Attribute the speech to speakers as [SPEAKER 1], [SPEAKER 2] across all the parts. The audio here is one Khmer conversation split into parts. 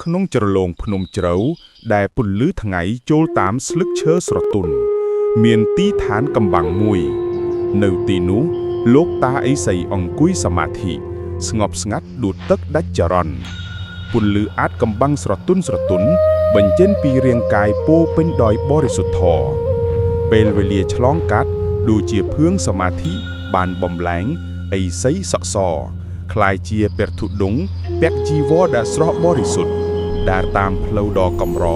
[SPEAKER 1] ក្នុងជ្រលងភ្នំជ្រៅដែលពន្លឺថ្ងៃចូលតាមស្លឹកឈើស្រទន់មានទីឋានកំបាំងមួយនៅទីនោះលោកតាឥសីអង្គុយសមាធិស្ងប់ស្ងាត់ដួតទឹកដាច់ចរន្តពន្លឺអាចកំបាំងស្រទន់បញ្ចេញពីរាងកាយពោពេញដោយបរិសុទ្ធធម៌ពេលវេលាឆ្លងកាត់ដូចជាភឿងសមាធិបានបំលែងឥសីសក់សคล้ายជាព្រះធុដងពាក់ជីវរដែលស្រស់បរិសុទ្ធដើរតាមផ្លូវដ៏កម្រ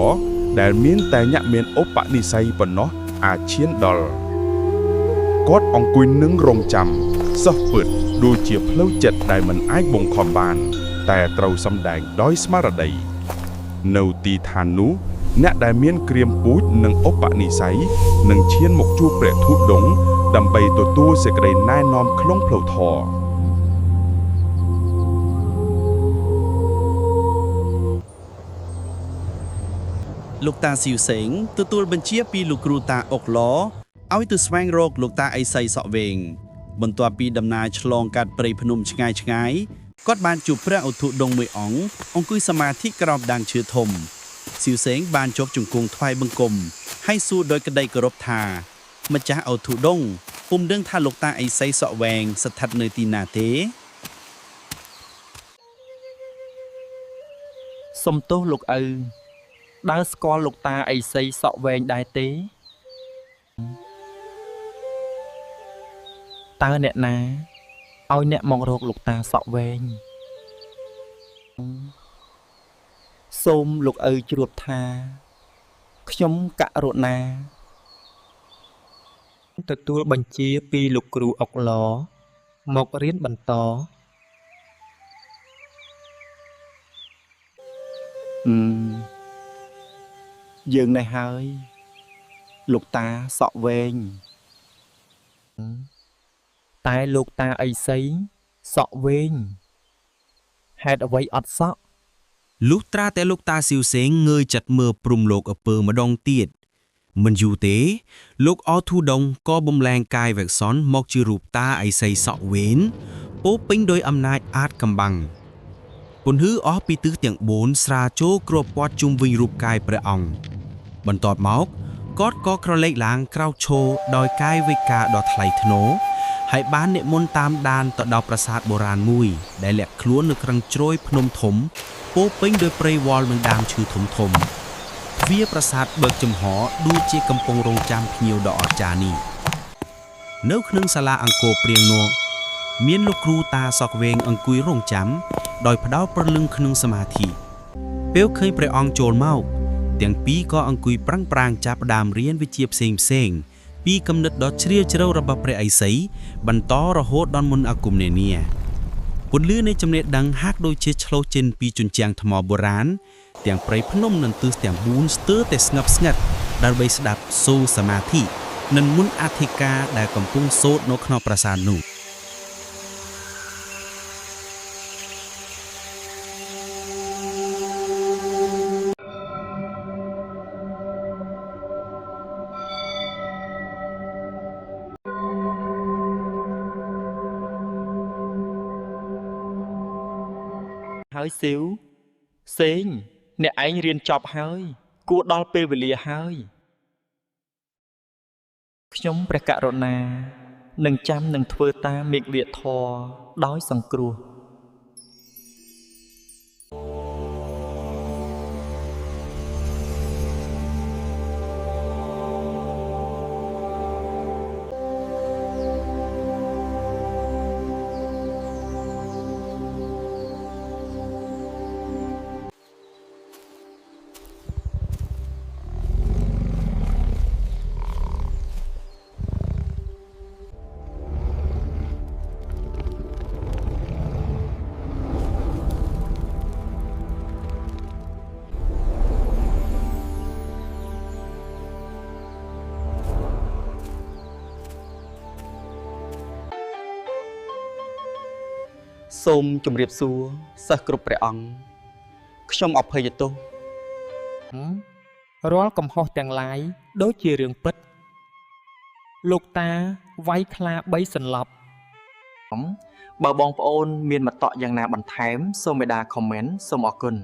[SPEAKER 1] ដែលមានតែអ្នកមានឧបនិស្ស័យប៉ុណ្ណោះអាចឈានដល់គាត់អង្គុយនឹងរងចាំសោះពិតដូចជាផ្លូវចិត្តដែលមិនអាចបង្ខំបានតែត្រូវសម្ដែងដោយស្មារតីនៅទីឋាននោះអ្នកដែលមានក្រៀមពូជនិងឧបនិស្ស័យនឹងឈានមកជួបព្រះធុដងដើម្បីទទួលសេចក្តីណែនាំក្នុងផ្លូវធម៌
[SPEAKER 2] លោកតាស៊ីវសេងទទួលបញ្ជាពីលោកគ្រូតាអុកឡឲ្យទៅស្វែងរកលោកតាឥសីសក់វែងបន្ទាប់ពីដំណើរឆ្លងកាត់ព្រៃភ្នំឆ្ងាយគាត់បានជួបព្រះឧទុដងមួយអង្គុយសមាធិក្រោមដាងឈើធំស៊ីវសេងបានចុះជង្គង់ថ្វាយបង្គំហើយសួរដោយក្តីគោរពថាម្ចាស់ឧទុដងពុំដឹងថាលោកតាឥសីសក់វែងស្ថិតនៅទីណាទេ
[SPEAKER 3] សុំទោសលោកឪដើរស្គាល់លោកតាឥសីសក់វែងដែរទេតើអ្នកណាឲ្យអ្នកមករកលោកតាសក់វែងសូមលោកឪជ្រាបថាខ្ញុំករុណាទទួលបញ្ជាពីលោកគ្រូអុកឡមករៀនបន្តយើងនេះហើយលោកតាសក់វែងតែលោកតាឥសីសក់វែងហេតុអ្វីអត់សក់
[SPEAKER 2] លុះត្រាតែលោកតាស៊ីវសេងងើយចាត់មើលព្រំលោកអពើម្ដងទៀតមិនយូរទេលោកអធុដងក៏បំលែងកាយវែកសនមកជារូបតាឥសីសក់វែងពោពេញដោយអំណាចអាចកំបាំងពន្លឺអស់ពីទិសទាំង4ស្រាចូលគ្របព័ទ្ធជុំវិញរូបកាយព្រះអង្គបន្ទាប់មកគាត់ក៏ក្រឡេកឡើងក្រោកឈរដោយកាយវិការដ៏ថ្លៃថ្នូរហើយបាននិមន្តតាមដានទៅដល់ប្រាសាទបុរាណមួយដែលលាក់ខ្លួននៅក្រឹងជ្រោយភ្នំធំពោពេញដោយព្រៃវល្លិនិងដើមឈើធំទ្វារប្រាសាទបើកចំហដូចជាកំពុងរង់ចាំភ្ញៀវដ៏អស្ចារ្យនេះនៅក្នុងសាលាអង្គរព្រាងនោះមានលោកគ្រូតាសក់វែងអង្គុយរង់ចាំដោយផ្ដោតព្រលឹងក្នុងសមាធិពេលឃើញព្រះអង្គចូលមកទាំងពីរក៏អង្គុយប្រាំងប្រាងចាប់ផ្ដើមរៀនវិជ្ជាផ្សេងពីគំនិតដ៏ជ្រាលជ្រៅរបស់ព្រះឥសីបន្តរហូតដល់មុនអាគមនានាពន្លឺនៃចំណេះដឹងហាក់ដូចជាឆ្លុះចេញពីជញ្ជាំងថ្មបុរាណទាំងព្រៃភ្នំនិងទិសទាំង4ស្ទើរតែស្ងប់ស្ងាត់ដើម្បីស្ដាប់សូរសមាធិនិងមុនអធិការដែលកំពុងសូត្រនៅក្នុងប្រាសាទនោះ
[SPEAKER 3] ហើយស៊ីវសេងអ្នកឯងរៀនចប់ហើយគួរដល់ពេលវេលាហើយខ្ញុំព្រះករុណានឹងចាំនឹងធ្វើតាមមេឃវិធរដោយសង្គ្រោះសូមជម្រាបសួរសិស្សគ្រប់ព្រះអង្គខ្ញុំអភ័យទោសរាល់កំហុសទាំងឡាយដូចជារឿងពិតលោកតាវាយខ្លា3សន្លប់បើបងប្អូនមានមតិយ៉ាងណាបន្ថែមសូមមេដាខមមិនសូមអរគុណ